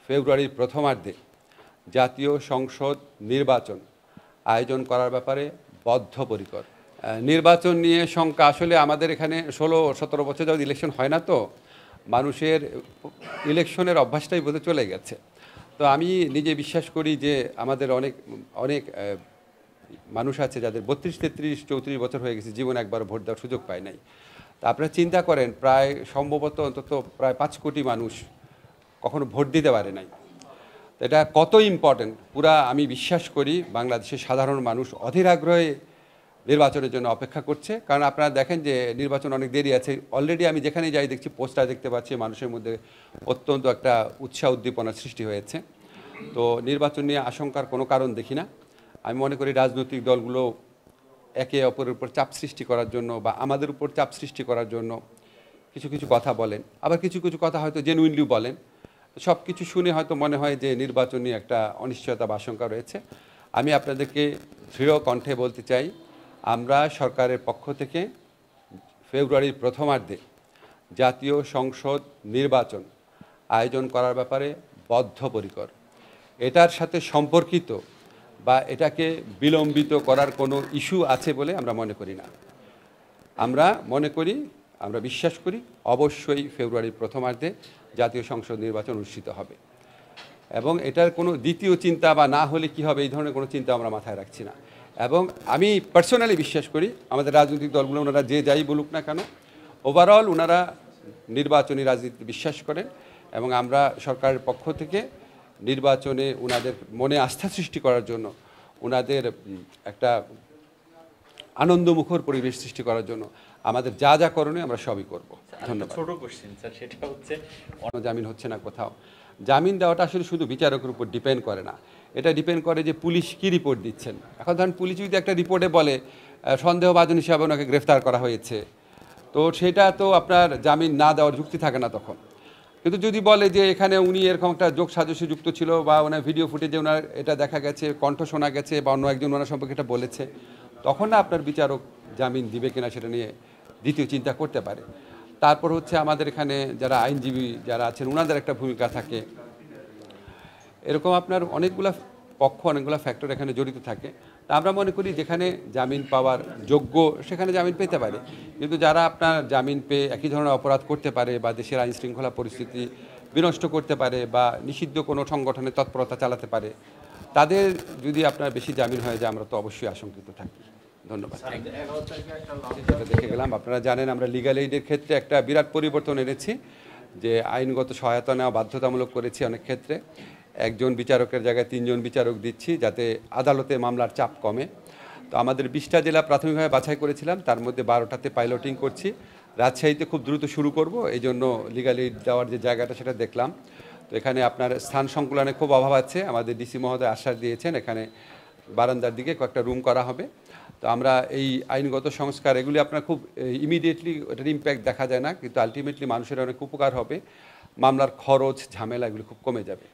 ফেব্রুয়ারির প্রথমার্ধে জাতীয় সংসদ নির্বাচন আয়োজন করার ব্যাপারে বদ্ধপরিকর। নির্বাচন নিয়ে শঙ্কা, আসলে আমাদের এখানে 16-17 বছর যাবত ইলেকশন হয় না, তো মানুষের ইলেকশনের অভ্যাসটাই বোধহয় চলে গেছে। তো আমি নিজে বিশ্বাস করি যে আমাদের অনেক অনেক মানুষ আছে যাদের 32, 33, 34 বছর হয়ে গেছে, জীবনে একবার ভোট দেওয়ার সুযোগ পায় নাই। তা আপনারা চিন্তা করেন, প্রায় সম্ভবত অন্তত প্রায় 5 কোটি মানুষ কখনো ভোট দিতে পারে নাই। এটা কত ইম্পর্টেন্ট, আমি বিশ্বাস করি বাংলাদেশের সাধারণ মানুষ অধীর আগ্রহে নির্বাচনের জন্য অপেক্ষা করছে। কারণ আপনারা দেখেন যে নির্বাচন অনেক দেরি আছে। অলরেডি আমি যেখানে যাই দেখছি, পোস্টার দেখতে পাচ্ছি, মানুষের মধ্যে অত্যন্ত একটা উৎসাহ উদ্দীপনার সৃষ্টি হয়েছে। তো নির্বাচন নিয়ে আশঙ্কার কোনো কারণ দেখি না। আমি মনে করি রাজনৈতিক দলগুলো একে অপরের উপর চাপ সৃষ্টি করার জন্য বা আমাদের উপর চাপ সৃষ্টি করার জন্য কিছু কিছু কথা বলেন, আবার কিছু কিছু কথা হয়তো জেনুইনলি বলেন। সব কিছু শুনে হয়তো মনে হয় যে নির্বাচন নিয়ে একটা অনিশ্চয়তা বা আশঙ্কা রয়েছে। আমি আপনাদেরকে দৃঢ় কণ্ঠে বলতে চাই, আমরা সরকারের পক্ষ থেকে ফেব্রুয়ারির প্রথমার্ধে জাতীয় সংসদ নির্বাচন আয়োজন করার ব্যাপারে বদ্ধপরিকর। এটার সাথে সম্পর্কিত বা এটাকে বিলম্বিত করার কোনো ইস্যু আছে বলে আমরা মনে করি না। আমরা বিশ্বাস করি অবশ্যই ফেব্রুয়ারির প্রথমার্ধে জাতীয় সংসদ নির্বাচন অনুষ্ঠিত হবে, এবং এটার কোনো দ্বিতীয় চিন্তা বা না হলে কি হবে এই ধরনের কোনো চিন্তা আমরা মাথায় রাখছি না। এবং আমি পার্সোনালি বিশ্বাস করি আমাদের রাজনৈতিক দলগুলো, ওনারা যে যাই বলুক না কেন, ওভারঅল ওনারা নির্বাচনী রাজনীতি বিশ্বাস করেন, এবং আমরা সরকারের পক্ষ থেকে নির্বাচনে ওনাদের মনে আস্থা সৃষ্টি করার জন্য, ওনাদের একটা আনন্দমুখর পরিবেশ সৃষ্টি করার জন্য আমাদের যা যা করণীয় আমরা সবই করব। ধন্যবাদ। ছোট কোশ্চেন স্যার, সেটা হচ্ছে জামিন হচ্ছে না কোথাও। জামিন দেওয়াটা আসলে শুধু বিচারকের উপর ডিপেন্ড করে না, এটা ডিপেন্ড করে যে পুলিশ কী রিপোর্ট দিচ্ছেন। এখন ধরেন পুলিশ যদি একটা রিপোর্টে বলে সন্দেহভাজন হিসাবে ওনাকে গ্রেফতার করা হয়েছে, তো সেটা তো আপনার জামিন না দেওয়ার যুক্তি থাকে না তখন। কিন্তু যদি বলে যে এখানে উনি এরকম একটা যোগ সাজসে যুক্ত ছিল, বা ওনার ভিডিও ফুটেজে ওনার এটা দেখা গেছে, কণ্ঠ শোনা গেছে, বা অন্য একজন ওনার সম্পর্কে এটা বলেছে, তখন না আপনার বিচারক জামিন দিবে কিনা সেটা নিয়ে দ্বিতীয় চিন্তা করতে পারে। তারপর হচ্ছে আমাদের এখানে যারা আইনজীবী যারা আছেন, ওনাদের একটা ভূমিকা থাকে। এরকম আপনার অনেকগুলো পক্ষ, অনেকগুলো ফ্যাক্টর এখানে জড়িত থাকে। তা আমরা মনে করি যেখানে জামিন পাওয়ার যোগ্য সেখানে জামিন পেতে পারে, কিন্তু যারা আপনার জামিন পেয়ে একই ধরনের অপরাধ করতে পারে বা দেশের আইন শৃঙ্খলা পরিস্থিতি বিনষ্ট করতে পারে বা নিষিদ্ধ কোনো সংগঠনে তৎপরতা চালাতে পারে, তাদের যদি আপনার বেশি জামিন হয়ে যায় আমরা তো অবশ্যই আশঙ্কিত থাকি। ধন্যবাদ। যেটা দেখে গেলাম, আপনারা জানেন আমরা লিগ্যাল এইডের ক্ষেত্রে একটা বিরাট পরিবর্তন এনেছি, যে আইনগত সহায়তা নেওয়া বাধ্যতামূলক করেছি অনেক ক্ষেত্রে। একজন বিচারকের জায়গায় 3 জন বিচারক দিচ্ছি, যাতে আদালতে মামলার চাপ কমে। তো আমাদের 20টা জেলা প্রাথমিকভাবে বাছাই করেছিলাম, তার মধ্যে 12টাতে পাইলটিং করছি। রাজশাহীতে খুব দ্রুত শুরু করব, এই জন্য লিগ্যাল এইড দেওয়ার যে জায়গাটা সেটা দেখলাম। তো এখানে আপনার স্থান সংকুলনে খুব অভাব আছে, আমাদের ডিসি মহোদয় আশ্বাস দিয়েছেন এখানে বারান্দার দিকে কয়েকটা রুম করা হবে। তো আমরা এই আইনগত সংস্কার এগুলি আপনার খুব ইমিডিয়েটলি এটার ইম্প্যাক্ট দেখা যায় না, কিন্তু আলটিমেটলি মানুষের অনেক উপকার হবে, মামলার খরচ ঝামেলা এগুলি খুব কমে যাবে।